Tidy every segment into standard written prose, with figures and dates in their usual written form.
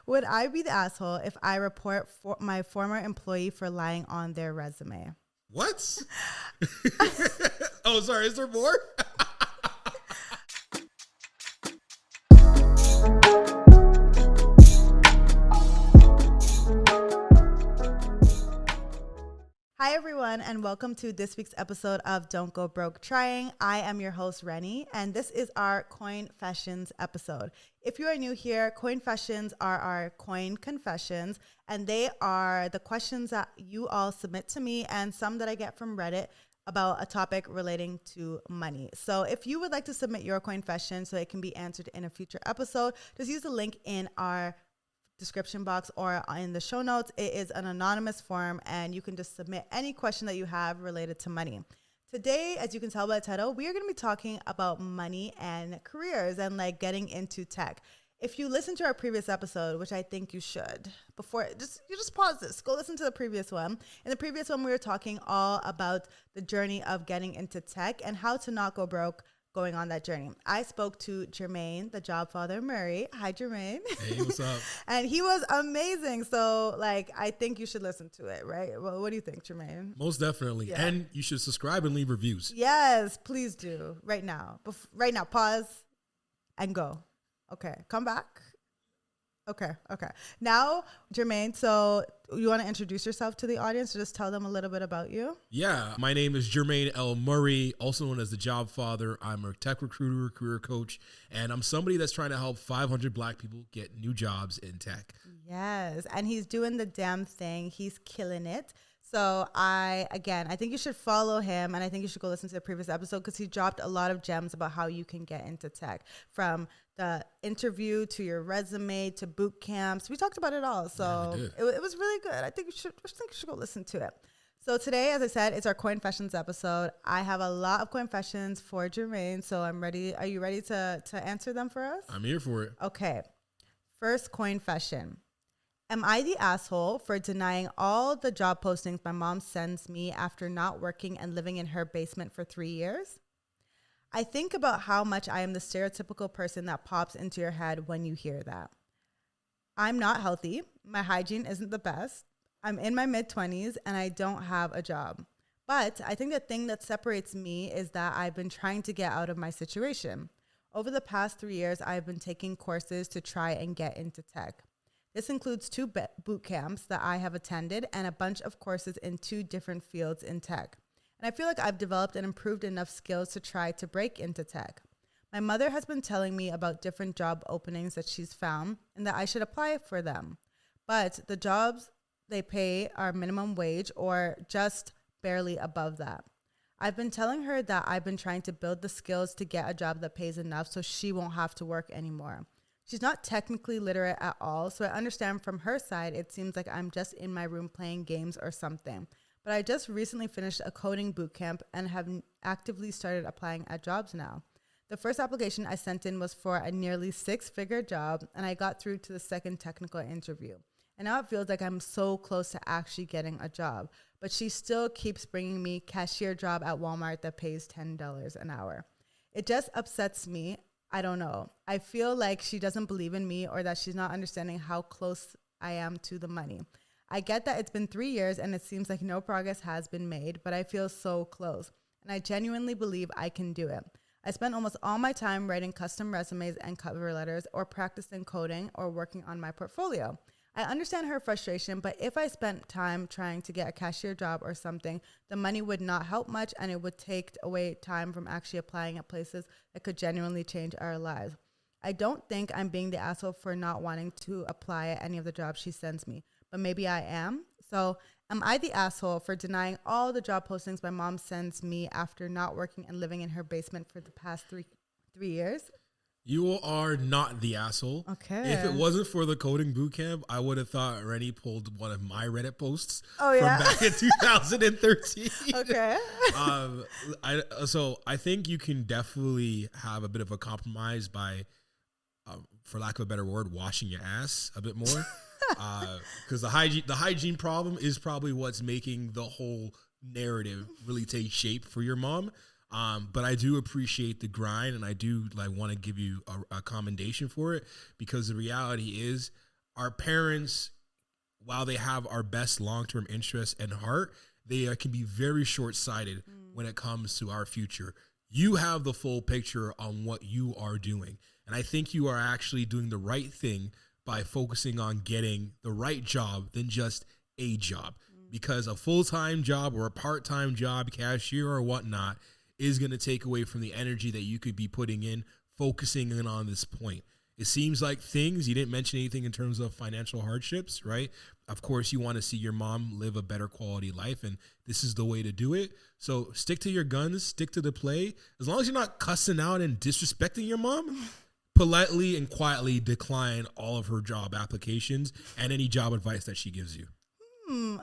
Would I be the asshole if I report for my former employee for lying on their resume? What? Oh, sorry. Is there more? Hi, everyone, and welcome to this week's episode of Don't Go Broke Trying. I am your host, Reni, and this is our Coinfessions episode. If you are new here, Coinfessions are our coin confessions, and they are the questions that you all submit to me and some that I get from Reddit about a topic relating to money. So if you would like to submit your Coinfession so it can be answered in a future episode, just use the link in our description box or in the show notes. It is an anonymous form and you can just submit any question that you have related to money. Today, as you can tell by the title, we are going to be talking about money and careers and like getting into tech. If you listen to our previous episode, which I think you should, you just pause this, go listen to the previous one. In the previous one, we were talking all about the journey of getting into tech and how to not go broke going on that journey. I spoke to Jermaine The Jobfather Murray. Hi, Jermaine. Hey, what's up? And he was amazing. So, I think you should listen to it, right? Well, what do you think, Jermaine? Most definitely. Yeah. And you should subscribe and leave reviews. Yes, please do. Right now. Right now, pause and go. Okay, come back. Okay. Now, Jermaine, so you want to introduce yourself to the audience or just tell them a little bit about you? Yeah, my name is Jermaine L. Murray, also known as The Jobfather. I'm a tech recruiter, career coach, and I'm somebody that's trying to help 500 Black people get new jobs in tech. Yes, and he's doing the damn thing. He's killing it. So I think you should follow him, and I think you should go listen to the previous episode because he dropped a lot of gems about how you can get into tech, from the interview to your resume to boot camps. We talked about it all, so it was really good. I think you should go listen to it. So today, as I said, it's our Coinfessions episode. I have a lot of Coinfessions for Jermaine, so I'm ready. Are you ready to answer them for us? I'm here for it. Okay. First Coinfession. Am I the asshole for denying all the job postings my mom sends me after not working and living in her basement for 3 years? I think about how much I am the stereotypical person that pops into your head when you hear that. I'm not healthy. My hygiene isn't the best. I'm in my mid-20s and I don't have a job. But I think the thing that separates me is that I've been trying to get out of my situation. Over the past 3 years, I've been taking courses to try and get into tech. This includes 2 boot camps that I have attended and a bunch of courses in 2 different fields in tech. And I feel like I've developed and improved enough skills to try to break into tech. My mother has been telling me about different job openings that she's found and that I should apply for them. But the jobs they pay are minimum wage or just barely above that. I've been telling her that I've been trying to build the skills to get a job that pays enough so she won't have to work anymore. She's not technically literate at all, so I understand from her side it seems like I'm just in my room playing games or something. But I just recently finished a coding bootcamp and have actively started applying at jobs now. The first application I sent in was for a nearly 6-figure job, and I got through to the second technical interview. And now it feels like I'm so close to actually getting a job. But she still keeps bringing me cashier job at Walmart that pays $10 an hour. It just upsets me. I don't know. I feel like she doesn't believe in me or that she's not understanding how close I am to the money. I get that it's been 3 years and it seems like no progress has been made, but I feel so close. And I genuinely believe I can do it. I spent almost all my time writing custom resumes and cover letters or practicing coding or working on my portfolio. I understand her frustration, but if I spent time trying to get a cashier job or something, the money would not help much and it would take away time from actually applying at places that could genuinely change our lives. I don't think I'm being the asshole for not wanting to apply at any of the jobs she sends me, but maybe I am. So am I the asshole for denying all the job postings my mom sends me after not working and living in her basement for the past three years? You are not the asshole. Okay. If it wasn't for the coding bootcamp, I would have thought Reni pulled one of my Reddit posts from back in 2013. Okay. So I think you can definitely have a bit of a compromise by, for lack of a better word, washing your ass a bit more. Because the hygiene problem is probably what's making the whole narrative really take shape for your mom. But I do appreciate the grind, and I do want to give you a commendation for it, because the reality is our parents, while they have our best long-term interests at heart, they can be very short-sighted when it comes to our future. You have the full picture on what you are doing. And I think you are actually doing the right thing by focusing on getting the right job than just a job. Because a full-time job or a part-time job, cashier or whatnot, is going to take away from the energy that you could be putting in, focusing in on this point. It seems like you didn't mention anything in terms of financial hardships, right? Of course, you want to see your mom live a better quality life, and this is the way to do it. So stick to your guns, stick to the play. As long as you're not cussing out and disrespecting your mom, politely and quietly decline all of her job applications and any job advice that she gives you.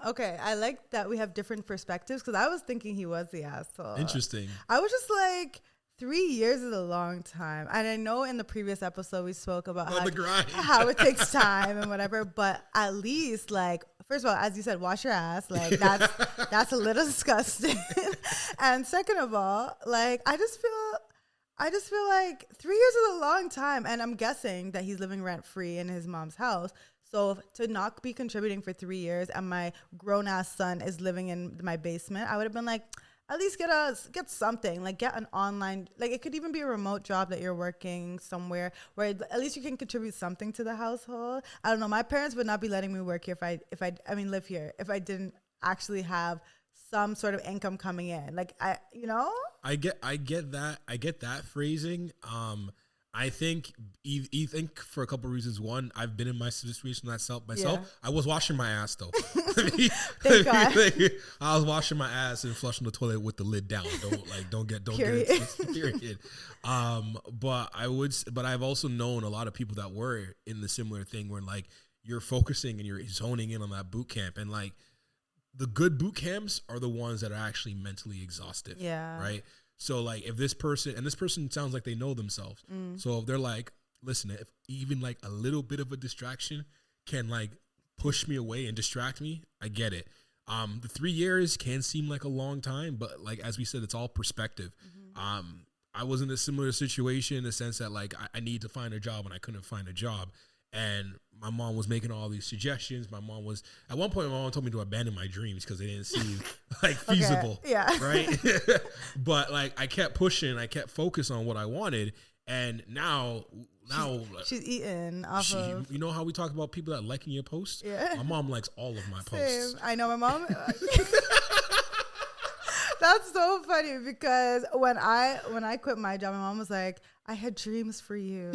Okay, I like that we have different perspectives because I was thinking he was the asshole. Interesting. I was just like, 3 years is a long time. And I know in the previous episode we spoke about how it takes time and whatever, but at least, like, first of all, as you said, wash your ass. Like, that's a little disgusting. And second of all, like, I just feel like 3 years is a long time. And I'm guessing that he's living rent free in his mom's house. So to not be contributing for 3 years and my grown ass son is living in my basement, I would have been like, at least get something, like get an online, like it could even be a remote job that you're working somewhere where at least you can contribute something to the household. I don't know. My parents would not be letting me work here if I live here if I didn't actually have some sort of income coming in. Like I get that. I get that phrasing. I think for a couple of reasons. One, I've been in my situation myself. Yeah. I was washing my ass though. Thank God. I was washing my ass and flushing the toilet with the lid down. Don't get it. Period. But I've also known a lot of people that were in the similar thing where like you're focusing and you're zoning in on that boot camp, and like the good boot camps are the ones that are actually mentally exhaustive. Yeah. Right. So like if this person sounds like they know themselves. So if they're like, listen, if even like a little bit of a distraction can like push me away and distract me, I get it. The 3 years can seem like a long time, but like, as we said, it's all perspective. I was in a similar situation in the sense that like I need to find a job and I couldn't find a job. And my mom was making all these suggestions. At one point, my mom told me to abandon my dreams because they didn't seem like feasible. Okay. Yeah. Right. But like, I kept pushing. I kept focused on what I wanted. And now she's eating off of. You know how we talk about people that liking your posts? Yeah. My mom likes all of my posts. I know my mom. That's so funny because when I quit my job, my mom was like, I had dreams for you.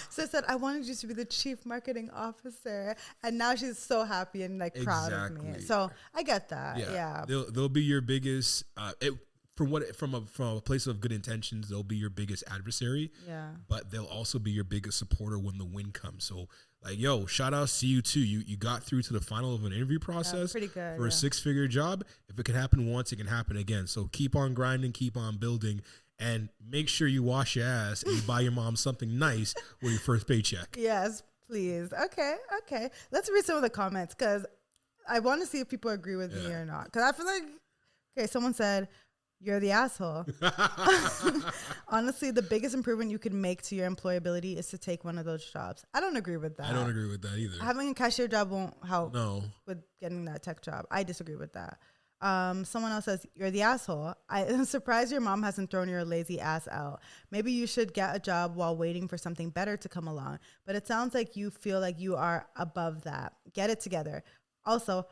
So I said, I wanted you to be the chief marketing officer. And now she's so happy and like proud of me. So I get that. Yeah. They'll be your biggest, from a place of good intentions, they'll be your biggest adversary. Yeah. But they'll also be your biggest supporter when the win comes. So like, yo, shout out to you too. You got through to the final of an interview process pretty good, for a 6-figure job. If it can happen once, it can happen again. So keep on grinding, keep on building, and make sure you wash your ass and you buy your mom something nice with your first paycheck. Yes, please. Okay. Let's read some of the comments because I want to see if people agree with me or not. Because I feel like, okay, someone said, you're the asshole. Honestly, the biggest improvement you can make to your employability is to take one of those jobs. I don't agree with that. I don't agree with that either. Having a cashier job won't help with getting that tech job. I disagree with that. Someone else says, you're the asshole. I'm surprised your mom hasn't thrown your lazy ass out. Maybe you should get a job while waiting for something better to come along. But it sounds like you feel like you are above that. Get it together. Also,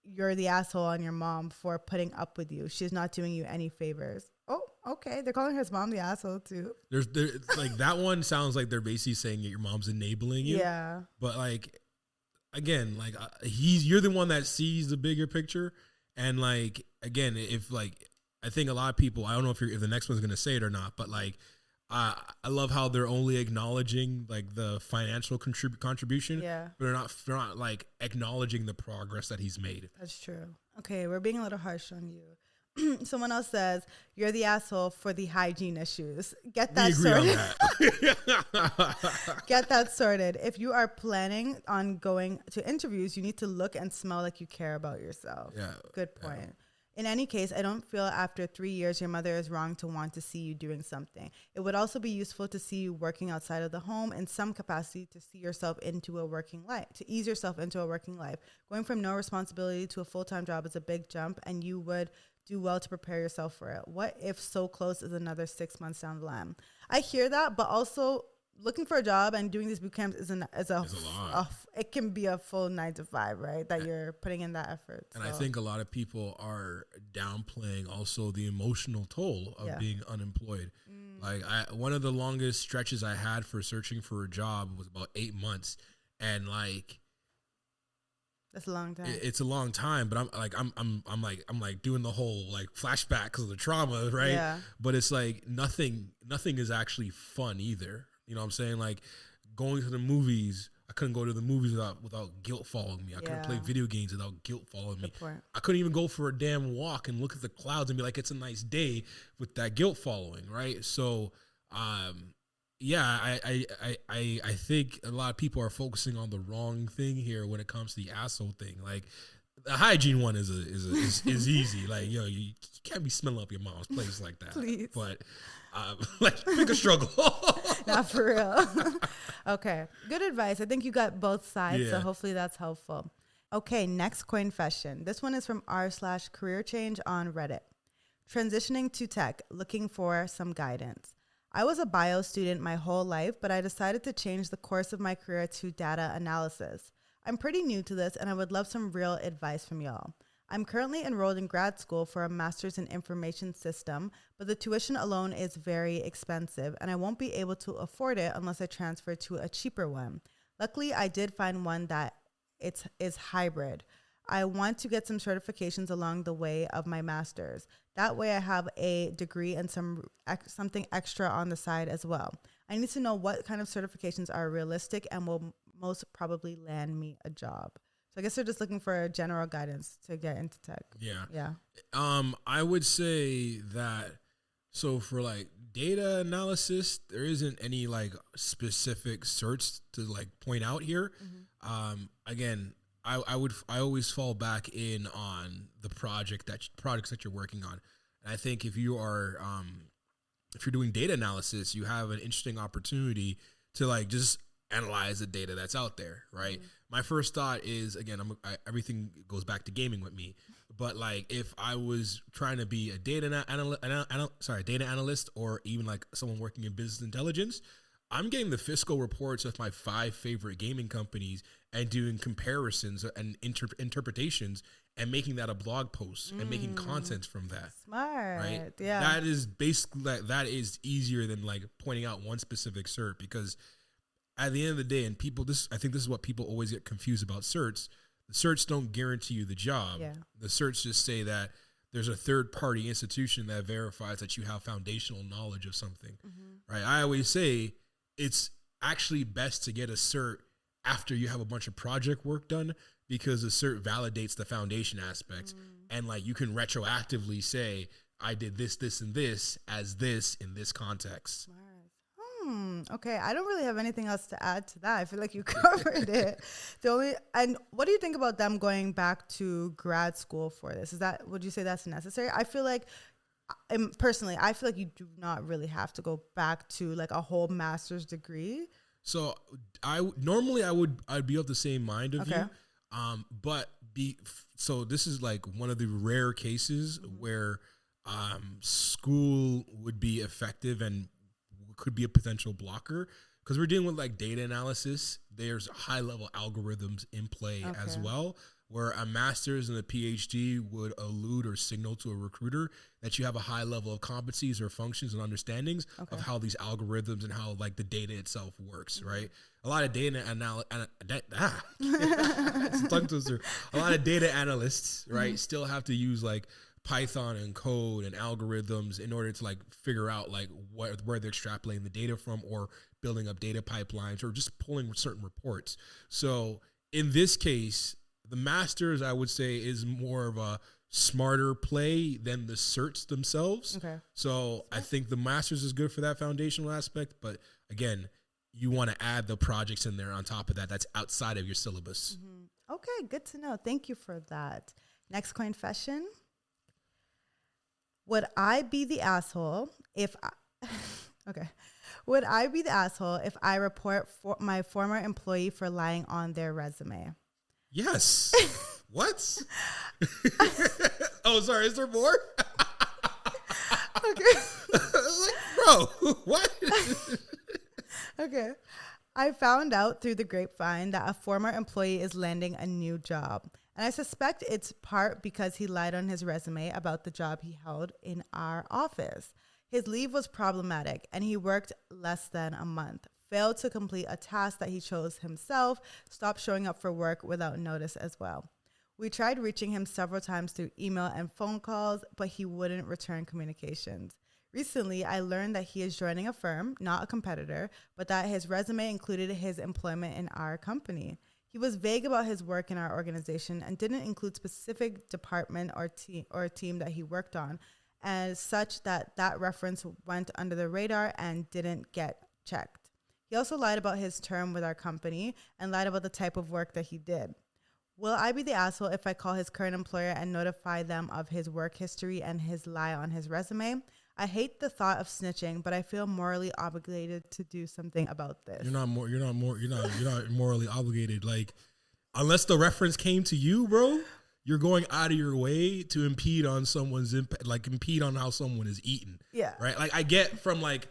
you're the asshole on your mom for putting up with you. She's not doing you any favors. Oh, okay. They're calling his mom the asshole too. There's like that one sounds like they're basically saying that your mom's enabling you. Yeah. But like, again, like you're the one that sees the bigger picture. And like, again, if like, I think a lot of people, I don't know if the next one's going to say it or not, but like, I love how they're only acknowledging like the financial contribution, but they're not like acknowledging the progress that he's made. That's true. Okay, we're being a little harsh on you. Someone else says you're the asshole for the hygiene issues. Get that sorted. Get that sorted. If you are planning on going to interviews, you need to look and smell like you care about yourself. Yeah. Good point. In any case, I don't feel after 3 years your mother is wrong to want to see you doing something. It would also be useful to see you working outside of the home in some capacity to see yourself into a working life, to ease yourself into a working life. Going from no responsibility to a full-time job is a big jump, and you would do well to prepare yourself for it. What if so close is another 6 months down the line? I hear that, but also looking for a job and doing these boot camps is a lot. It can be a full 9 to 5, right? That you're putting in that effort. And I think a lot of people are downplaying also the emotional toll of being unemployed. Like one of the longest stretches I had for searching for a job was about 8 months, and like that's a long time. It's a long time, but I'm like doing the whole like flashback because of the trauma, right? Yeah. But it's like nothing is actually fun either. You know what I'm saying? Like going to the movies, I couldn't go to the movies without guilt following me. I couldn't play video games without guilt following me. I couldn't even go for a damn walk and look at the clouds and be like, it's a nice day with that guilt following, right? So, yeah, I think a lot of people are focusing on the wrong thing here when it comes to the asshole thing. Like the hygiene one is easy. Like, yo, you can't be smelling up your mom's place like that. Please. But like pick a struggle. Not for real. Okay. Good advice. I think you got both sides, so hopefully that's helpful. Okay, next Coinfession. This one is from r/career change on Reddit. Transitioning to tech, looking for some guidance. I was a bio student my whole life, but I decided to change the course of my career to data analysis. I'm pretty new to this, and I would love some real advice from y'all. I'm currently enrolled in grad school for a master's in information system, but the tuition alone is very expensive, and I won't be able to afford it unless I transfer to a cheaper one. Luckily, I did find one that is hybrid. I want to get some certifications along the way of my master's. That way I have a degree and something extra on the side as well. I need to know what kind of certifications are realistic and will most probably land me a job. So I guess they're just looking for general guidance to get into tech. Yeah. I would say that, so for like data analysis, there isn't any like specific certs to like point out here. Again, I always fall back in on the projects that you're working on. And I think if you're doing data analysis, you have an interesting opportunity to like just analyze the data that's out there, right? My first thought is, again, everything goes back to gaming with me. But like if I was trying to be a data analyst or even like someone working in business intelligence, I'm getting the fiscal reports of my 5 favorite gaming companies and doing comparisons and interpretations and making that a blog post and making content from that. Smart. Right? Yeah. That is basically, that is easier than like pointing out one specific cert, because at the end of the day, and I think this is what people always get confused about certs. The certs don't guarantee you the job. Yeah. The certs just say that there's a third-party institution that verifies that you have foundational knowledge of something, right? I always say it's actually best to get a cert after you have a bunch of project work done, because the cert validates the foundation aspect. And like you can retroactively say, I did this, this, and this as this in this context. Smart. Okay, I don't really have anything else to add to that. I feel like you covered it. And what do you think about them going back to grad school for this? Would you say that's necessary? I feel like, personally, you do not really have to go back to like a whole master's degree. So I'd be of the same mind of you. So this is like one of the rare cases where school would be effective and could be a potential blocker, because we're dealing with like data analysis. There's high level algorithms in play as well, where a master's and a PhD would allude or signal to a recruiter that you have a high level of competencies or functions and understandings of how these algorithms and how like the data itself works, right? A lot of data analysts, right, still have to use like Python and code and algorithms in order to like figure out like where they're extrapolating the data from, or building up data pipelines, or just pulling certain reports. So in this case, the master's, I would say, is more of a smarter play than the certs themselves. So I think the master's is good for that foundational aspect, but again, you want to add the projects in there on top of that. That's outside of your syllabus. Okay, good to know. Thank you for that. Next Coinfession. Would I be the asshole if I, okay. Would I be the asshole if I report for my former employee for lying on their resume? Yes. What? Oh, sorry. Is there more? Okay. Like, bro, what? Okay. I found out through the grapevine that a former employee is landing a new job. And I suspect it's part because he lied on his resume about the job he held in our office. His leave was problematic and he worked less than a month, failed to complete a task that he chose himself, stopped showing up for work without notice as well. We tried reaching him several times through email and phone calls, but he wouldn't return communications. Recently, I learned that he is joining a firm, not a competitor, but that his resume included his employment in our company. He was vague about his work in our organization and didn't include specific department or team that he worked on, as such that reference went under the radar and didn't get checked. He also lied about his term with our company and lied about the type of work that he did. Will I be the asshole if I call his current employer and notify them of his work history and his lie on his resume? I hate the thought of snitching, but I feel morally obligated to do something about this. You're not morally obligated. Like, unless the reference came to you, bro, you're going out of your way to impede on someone's impact, like impede on how someone is eaten. Yeah. Right. Like, I get from like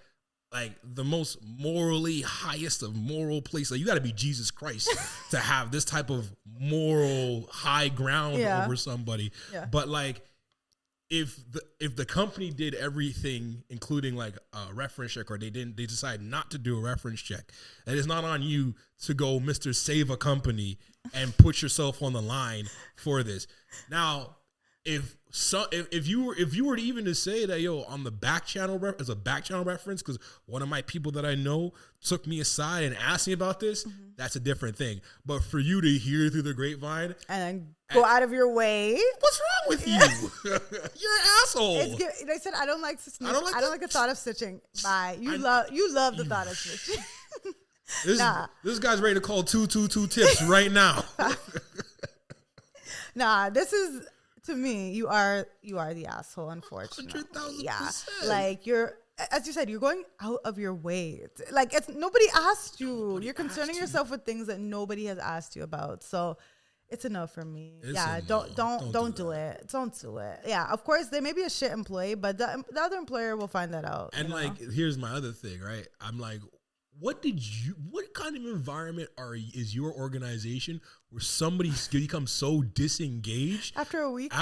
the most morally highest of moral place. Like, you got to be Jesus Christ to have this type of moral high ground over somebody. Yeah. But like, if the company did everything, including like a reference check, or they decide not to do a reference check, it is not on you to go Mr. Save a Company and put yourself on the line for this. Now, if you were to even to say that, yo, on the back channel as a back channel reference, because one of my people that I know took me aside and asked me about this, that's a different thing. But for you to hear through the grapevine and go out of your way, what's wrong with you? You're an asshole. They said I don't like to snitch. I don't like the thought of snitching. Bye. You love the thought of snitching. This guy's ready to call 222 tips right now. Nah, this is. To me, you are the asshole, unfortunately. 100,000%. Yeah, like you're, as you said, you're going out of your way. Like nobody asked you. You're concerning yourself with things that nobody has asked you about. So it's a no for me. Don't do it. Don't do it. Yeah, of course there may be a shit employee, but the other employer will find that out. And like, here's my other thing, right? I'm like, what kind of environment is your organization where somebody becomes so disengaged after a week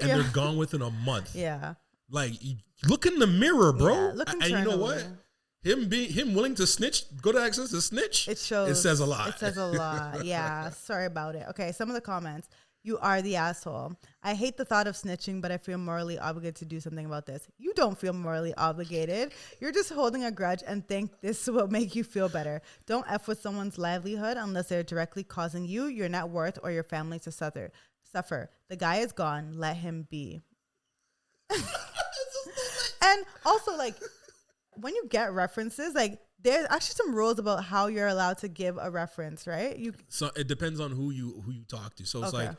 and they're gone within a month? Yeah. Like, look in the mirror, bro. Yeah, look and you know what? Him willing to snitch, go to access to snitch. It shows. It says a lot. It says a lot. Yeah. Sorry about it. Okay. Some of the comments. You are the asshole. I hate the thought of snitching, but I feel morally obligated to do something about this. You don't feel morally obligated. You're just holding a grudge and think this will make you feel better. Don't F with someone's livelihood unless they're directly causing you, your net worth, or your family to suffer. The guy is gone. Let him be. And also, like, when you get references, like, there's actually some rules about how you're allowed to give a reference, right? So it depends on who you talk to. So it's like,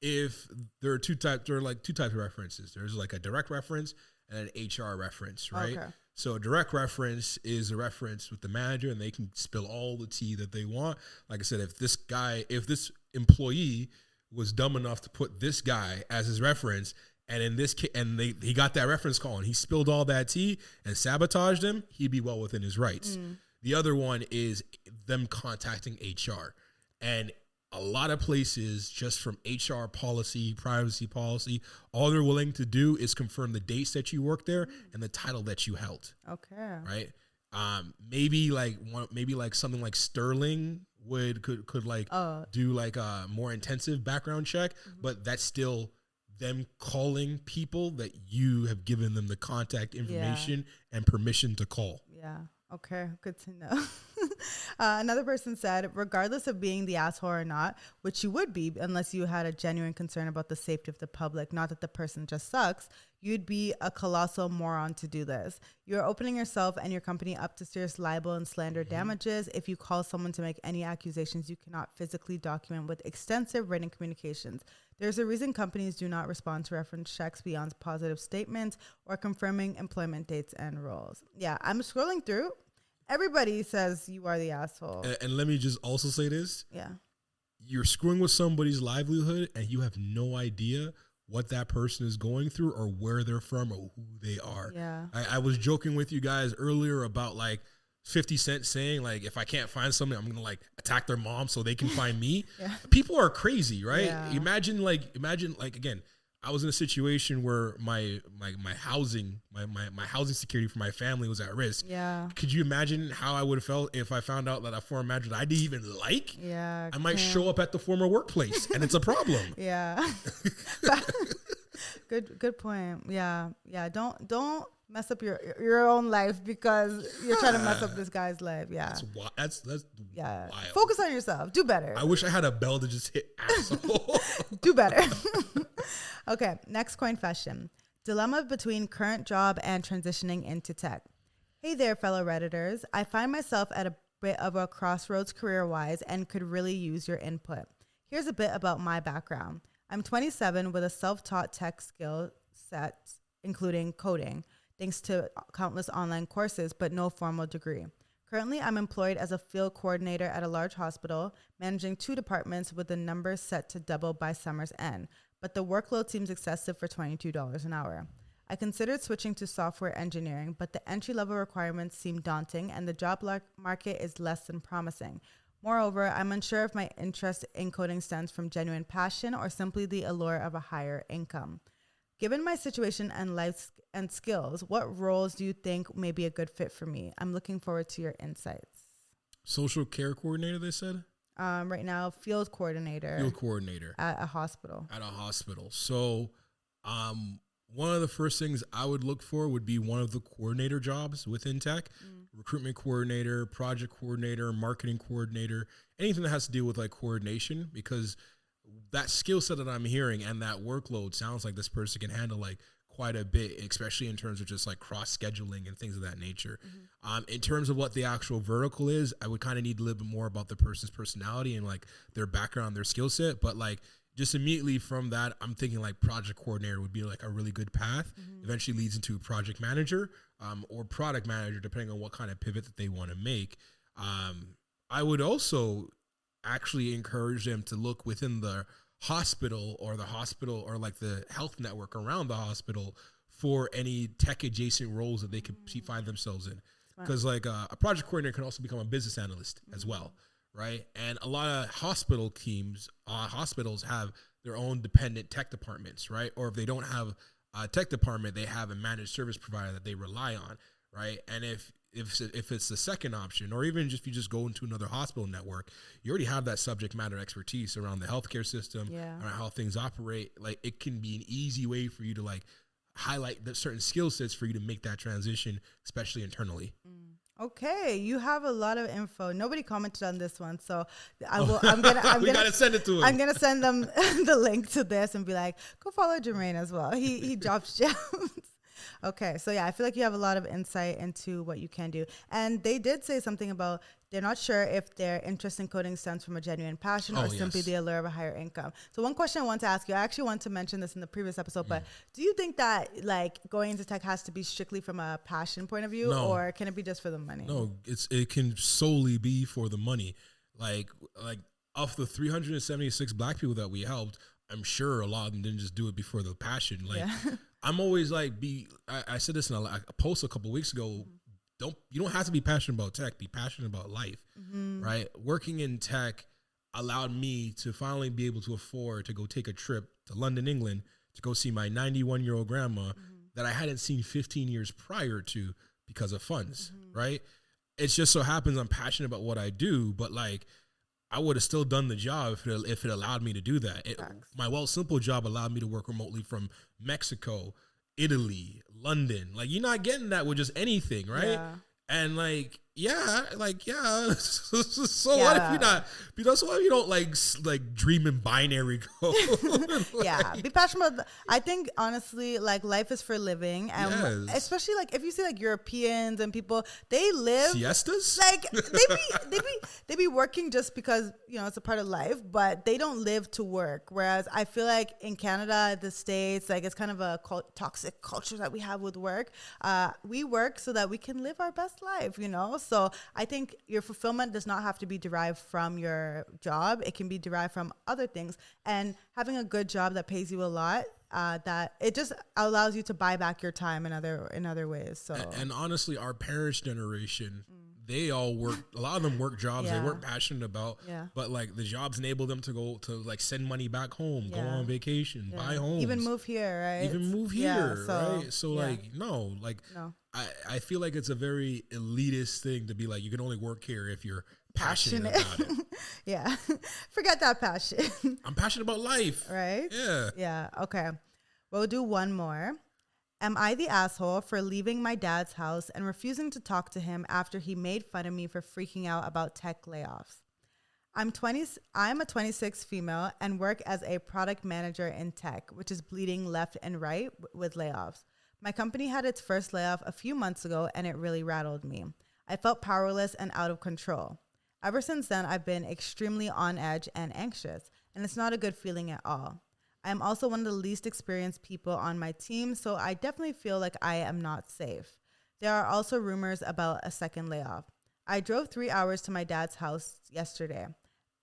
if there are two types of references. There's like a direct reference and an HR reference, right? Okay. So a direct reference is a reference with the manager, and they can spill all the tea that they want. Like I said, if this employee was dumb enough to put this guy as his reference, and in this case, he got that reference call and he spilled all that tea and sabotaged him, he'd be well within his rights. The other one is them contacting HR, and a lot of places, just from HR policy, privacy policy, all they're willing to do is confirm the dates that you worked there and the title that you held. Okay. Right. Maybe like something like Sterling could like do like a more intensive background check, but that's still them calling people that you have given them the contact information and permission to call. Yeah. Okay. Good to know. Another person said, regardless of being the asshole or not, which you would be unless you had a genuine concern about the safety of the public, not that the person just sucks, you'd be a colossal moron to do this. You're opening yourself and your company up to serious libel and slander damages if you call someone to make any accusations you cannot physically document with extensive written communications. There's a reason companies do not respond to reference checks beyond positive statements or confirming employment dates and roles. Yeah, I'm scrolling through. Everybody says you are the asshole. And let me just also say this. Yeah. You're screwing with somebody's livelihood and you have no idea what that person is going through or where they're from or who they are. Yeah. I was joking with you guys earlier about like 50 Cent saying like, if I can't find something, I'm going to like attack their mom so they can find me. Yeah. People are crazy, right? Yeah. Imagine like, again, I was in a situation where my housing security for my family was at risk. Yeah. Could you imagine how I would have felt if I found out that a former manager that I didn't even like? Yeah. I might show up at the former workplace and it's a problem. Yeah. Good point. Yeah. Yeah. Don't mess up your own life because you're trying to mess up this guy's life. Yeah. That's yeah. wild. Focus on yourself. Do better. I wish I had a bell to just hit asshole. Do better. Okay. Next Coinfession. Dilemma between current job and transitioning into tech. Hey there, fellow Redditors. I find myself at a bit of a crossroads career-wise and could really use your input. Here's a bit about my background. I'm 27 with a self-taught tech skill set, including coding, thanks to countless online courses, but no formal degree. Currently, I'm employed as a field coordinator at a large hospital, managing 2 departments with the numbers set to double by summer's end, but the workload seems excessive for $22 an hour. I considered switching to software engineering, but the entry-level requirements seem daunting and the job market is less than promising. Moreover, I'm unsure if my interest in coding stems from genuine passion or simply the allure of a higher income. Given my situation and life and skills, what roles do you think may be a good fit for me? I'm looking forward to your insights. Social care coordinator, they said? Right now, field coordinator. Field coordinator. At a hospital. At a hospital. So one of the first things I would look for would be one of the coordinator jobs within tech. Recruitment coordinator, project coordinator, marketing coordinator, anything that has to deal with like coordination, because that skill set that I'm hearing and that workload sounds like this person can handle like quite a bit, especially in terms of just like cross scheduling and things of that nature. In terms of what the actual vertical is, I would kind of need a little bit more about the person's personality and like their background, their skill set. But like just immediately from that, I'm thinking like project coordinator would be like a really good path. Eventually leads into project manager or product manager, depending on what kind of pivot that they want to make. I would also actually encourage them to look within the hospital or like the health network around the hospital for any tech adjacent roles that they could find themselves in. Because like a project coordinator can also become a business analyst as well, right? And a lot of hospital teams, hospitals have their own dependent tech departments, right? Or if they don't have a tech department, they have a managed service provider that they rely on, right? And if it's the second option, or even just if you just go into another hospital network, you already have that subject matter expertise around the healthcare system, around how things operate. Like it can be an easy way for you to like highlight the certain skill sets for you to make that transition, especially internally. Okay, you have a lot of info. Nobody commented on this one, so We gotta send it to him. I'm gonna send them the link to this and be like, go follow Jermaine as well. He drops gems. Okay, so yeah, I feel like you have a lot of insight into what you can do. And they did say something about they're not sure if their interest in coding stems from a genuine passion or simply the allure of a higher income. So one question I want to ask you, I actually want to mention this in the previous episode, but do you think that like going into tech has to be strictly from a passion point of view, or can it be just for the money? No, it can solely be for the money. Like of the 376 black people that we helped, I'm sure a lot of them didn't just do it before the passion. Like I'm always like, I said this in a post a couple of weeks ago. You don't have to be passionate about tech. Be passionate about life, right? Working in tech allowed me to finally be able to afford to go take a trip to London, England, to go see my 91-year-old grandma that I hadn't seen 15 years prior to because of funds, right? It just so happens I'm passionate about what I do, but like I would have still done the job if it allowed me to do that. My Well Simple job allowed me to work remotely from Mexico, Italy, London. Like you're not getting that with just anything, right? And like yeah, like, yeah. So what if you're not, so what if you don't like dream in binary code? Yeah, be passionate about I think honestly, like, life is for living, and especially like if you see like Europeans and people, they live siestas, like they be working just because, you know, it's a part of life, but they don't live to work. Whereas I feel like in Canada, the States, like, it's kind of a toxic culture that we have with work. We work so that we can live our best life, you know. So I think your fulfillment does not have to be derived from your job. It can be derived from other things. And having a good job that pays you a lot, that it just allows you to buy back your time in other ways. So and honestly, our parents' generation, they all work. A lot of them work jobs they weren't passionate about. Yeah. But like the jobs enable them to go to like send money back home, go on vacation, buy homes, even move here, right? Right? So like no. I feel like it's a very elitist thing to be like, you can only work here if you're passionate about it. Yeah. Forget that passion. I'm passionate about life. Right? Yeah. Yeah. Okay. We'll do one more. Am I the asshole for leaving my dad's house and refusing to talk to him after he made fun of me for freaking out about tech layoffs? I'm a 26 female and work as a product manager in tech, which is bleeding left and right with layoffs. My company had its first layoff a few months ago, and it really rattled me. I felt powerless and out of control. Ever since then, I've been extremely on edge and anxious, and it's not a good feeling at all. I am also one of the least experienced people on my team, so I definitely feel like I am not safe. There are also rumors about a second layoff. I drove 3 hours to my dad's house yesterday.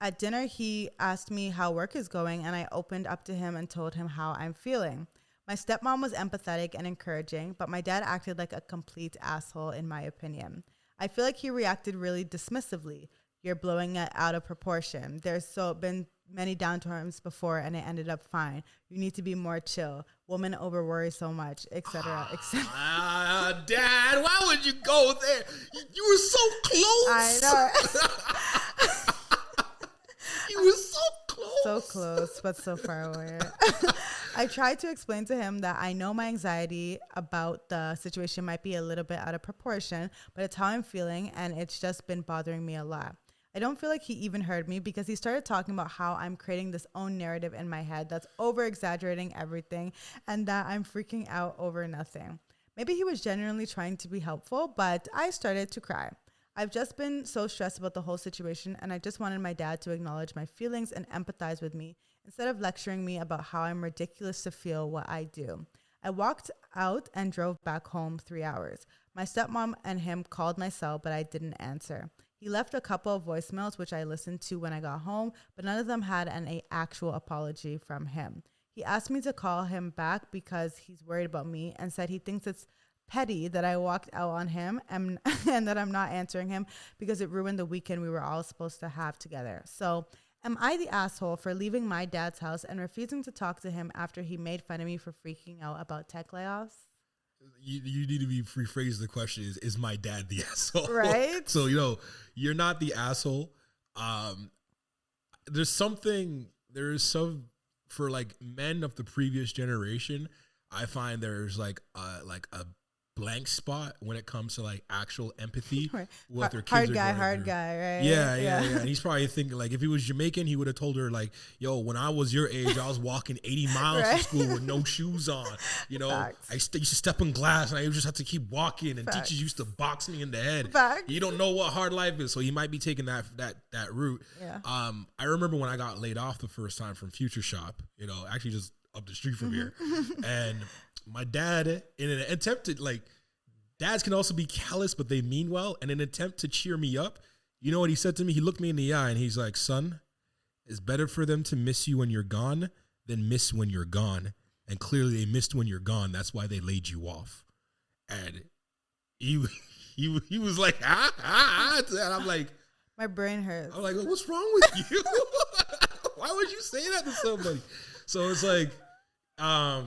At dinner, he asked me how work is going, and I opened up to him and told him how I'm feeling. My stepmom was empathetic and encouraging, but my dad acted like a complete asshole, in my opinion. I feel like he reacted really dismissively. You're blowing it out of proportion. There's been many downturns before, and it ended up fine. You need to be more chill. Women over worry so much, etc., etc. Dad, why would you go there? You were so close. I know. You were so close. So close, but so far away. I tried to explain to him that I know my anxiety about the situation might be a little bit out of proportion, but it's how I'm feeling, and it's just been bothering me a lot. I don't feel like he even heard me because he started talking about how I'm creating this own narrative in my head that's over-exaggerating everything and that I'm freaking out over nothing. Maybe he was genuinely trying to be helpful, but I started to cry. I've just been so stressed about the whole situation, and I just wanted my dad to acknowledge my feelings and empathize with me instead of lecturing me about how I'm ridiculous to feel what I do. I walked out and drove back home 3 hours. My stepmom and him called my cell, but I didn't answer. He left a couple of voicemails, which I listened to when I got home, but none of them had an actual apology from him. He asked me to call him back because he's worried about me and said he thinks it's petty that I walked out on him and that I'm not answering him because it ruined the weekend we were all supposed to have together. So am I the asshole for leaving my dad's house and refusing to talk to him after he made fun of me for freaking out about tech layoffs? You need to rephrase the question is my dad the asshole? Right. So, you're not the asshole. There's some, for like men of the previous generation, I find there's like a blank spot when it comes to like actual empathy right. with their kids. Hard guy, right? Yeah. And he's probably thinking like if he was Jamaican, he would have told her like, yo, when I was your age, I was walking 80 miles to school with no shoes on. Facts. I used to step in glass and I just had to keep walking and Facts. teachers used to box me in the head. Facts. You don't know what hard life is. So he might be taking that route. Yeah. I remember when I got laid off the first time from Future Shop, actually just up the street from here. And my dad, in an attempt to like, dads can also be callous, but they mean well. In an attempt to cheer me up, you know what he said to me? He looked me in the eye and he's like, son, it's better for them to miss you when you're gone than miss when you're gone. And clearly they missed when you're gone. That's why they laid you off. And he was like, and I'm like, my brain hurts. I'm like, what's wrong with you? Why would you say that to somebody? So it's like, now,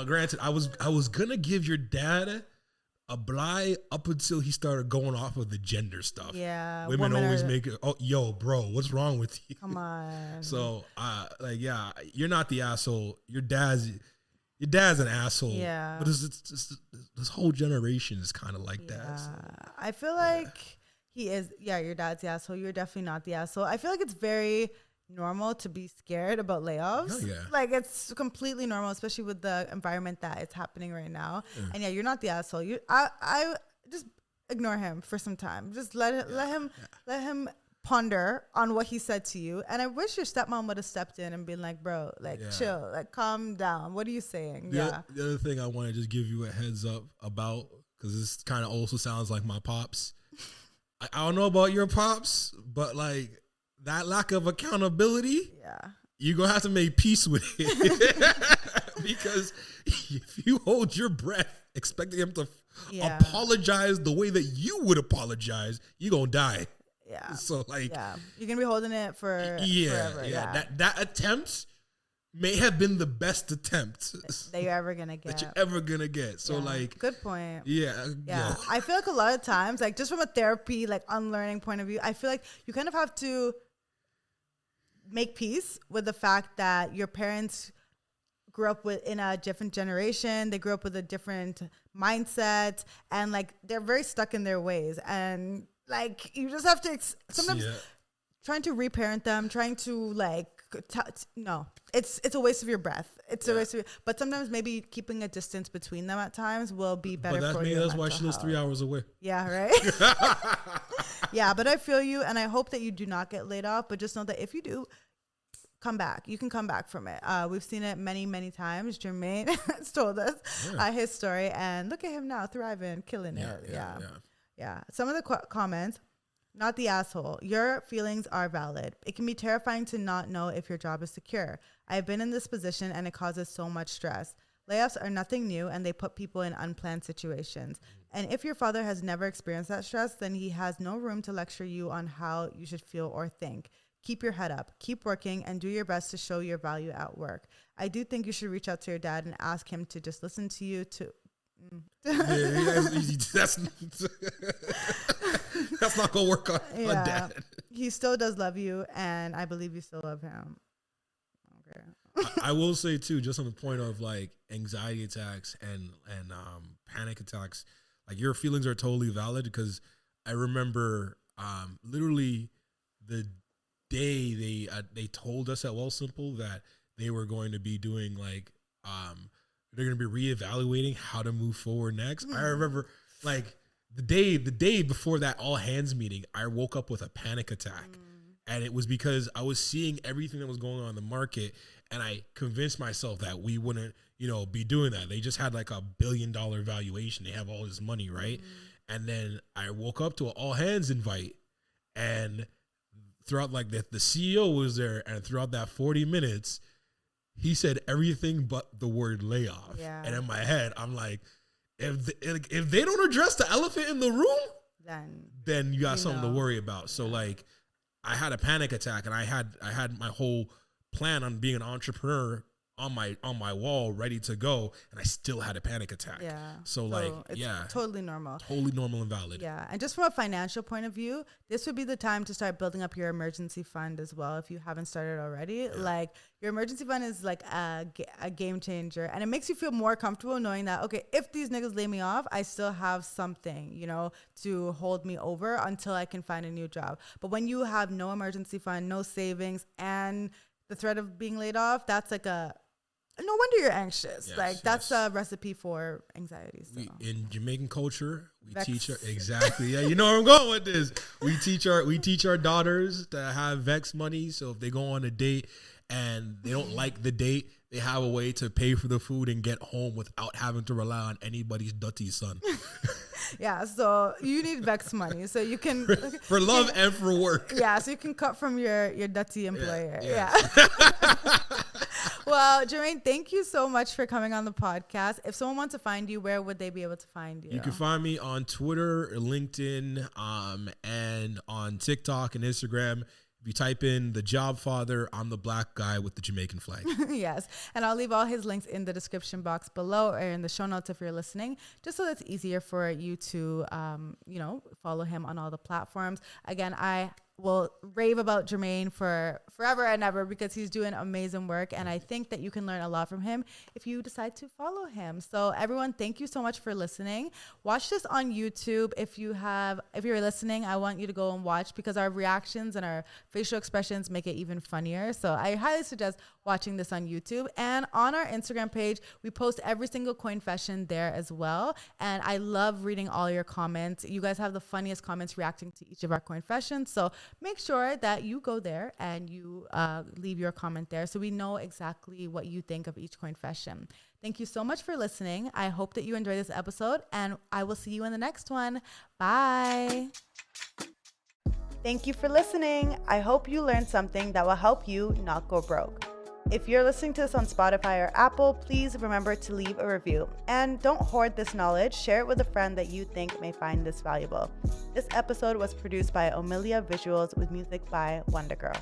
granted, I was gonna give your dad a bly up until he started going off of the gender stuff. Yeah, women always make it. Oh, yo, bro, what's wrong with you? Come on. So, you're not the asshole. Your dad's. your dad's an asshole. Yeah. But this whole generation is kind of like that. So. I feel like he is. Yeah, your dad's the asshole. You're definitely not the asshole. I feel like it's very normal to be scared about layoffs. Oh, yeah. Like it's completely normal, especially with the environment that it's happening right now. Yeah. And yeah, you're not the asshole. I just ignore him for some time. Just let him ponder on what he said to you. And I wish your stepmom would have stepped in and been like, bro, like chill, like calm down. What are you saying? The other thing I want to just give you a heads up about, because this kind of also sounds like my pops. I don't know about your pops, but like that lack of accountability, you're going to have to make peace with it. Because if you hold your breath expecting him to apologize the way that you would apologize, you're going to die. Yeah. So like, you're going to be holding it for forever. Yeah. That attempt may have been the best attempt that you're ever going to get. That you're ever going to get. So like, good point. Yeah. I feel like a lot of times, like just from a therapy, like unlearning point of view, I feel like you kind of have to make peace with the fact that your parents grew up in a different generation. They grew up with a different mindset, and like they're very stuck in their ways. And like you just have to sometimes trying to reparent them, trying to like no, it's a waste of your breath. It's a waste of but sometimes maybe keeping a distance between them at times will be better for you. That's why she lives 3 hours away. Yeah, right. Yeah, but I feel you, and I hope that you do not get laid off. But just know that if you do, come back. You can come back from it. We've seen it many, many times. Jermaine has told us his story, and look at him now, thriving, killing it. Yeah. Some of the comments. Not the asshole. Your feelings are valid. It can be terrifying to not know if your job is secure. I have been in this position, and it causes so much stress. Layoffs are nothing new, and they put people in unplanned situations. And if your father has never experienced that stress, then he has no room to lecture you on how you should feel or think. Keep your head up, keep working, and do your best to show your value at work. I do think you should reach out to your dad and ask him to just listen to you too. That's not gonna work on dad. He still does love you, and I believe you still love him. Okay. I will say too, just on the point of like anxiety attacks and panic attacks, like your feelings are totally valid, because I remember literally the day they told us at Wealthsimple that they were going to be doing like they're going to be reevaluating how to move forward next. I remember like the day before that all hands meeting, I woke up with a panic attack. And it was because I was seeing everything that was going on in the market, and I convinced myself that we wouldn't, be doing that. They just had like $1 billion valuation. They have all this money, right? And then I woke up to an all hands invite, and throughout like the CEO was there, and throughout that 40 minutes, he said everything but the word layoff. Yeah. And in my head, I'm like, if they don't address the elephant in the room, then you got something to worry about. So like, I had a panic attack, and I had my whole plan on being an entrepreneur on my wall ready to go, and I still had a panic attack. Yeah. So like, it's totally normal. Totally normal and valid. Yeah. And just from a financial point of view, this would be the time to start building up your emergency fund as well, if you haven't started already. Yeah. Like your emergency fund is like a game changer, and it makes you feel more comfortable knowing that, okay, if these niggas lay me off, I still have something, to hold me over until I can find a new job. But when you have no emergency fund, no savings, and the threat of being laid off, that's like no wonder you're anxious. Yes, that's a recipe for anxiety. So. In Jamaican culture, we teach exactly. Yeah, you know where I'm going with this. We teach our daughters to have Vex money. So if they go on a date and they don't like the date, they have a way to pay for the food and get home without having to rely on anybody's dirty son. Yeah, so you need Vex money so you can for love and for work. Yeah, so you can cut from your dirty employer. Yeah. Well, Jermaine, thank you so much for coming on the podcast. If someone wants to find you, where would they be able to find you? You can find me on Twitter, LinkedIn, and on TikTok and Instagram. If you type in The Jobfather, I'm the black guy with the Jamaican flag. Yes. And I'll leave all his links in the description box below, or in the show notes if you're listening, just so that's easier for you to, follow him on all the platforms. Again, I will rave about Jermaine for forever and ever because he's doing amazing work. And I think that you can learn a lot from him if you decide to follow him. So everyone, thank you so much for listening. Watch this on YouTube. If you're listening, I want you to go and watch because our reactions and our facial expressions make it even funnier. So I highly suggest watching this on YouTube. And on our Instagram page, we post every single Coinfession there as well. And I love reading all your comments. You guys have the funniest comments reacting to each of our Coinfessions. So make sure that you go there and you leave your comment there so we know exactly what you think of each Coinfession. Thank you so much for listening. I hope that you enjoyed this episode, and I will see you in the next one. Bye. Thank you for listening. I hope you learned something that will help you not go broke. If you're listening to this on Spotify or Apple, please remember to leave a review. And don't hoard this knowledge. Share it with a friend that you think may find this valuable. This episode was produced by Omilia Visuals with music by Wonder Girl.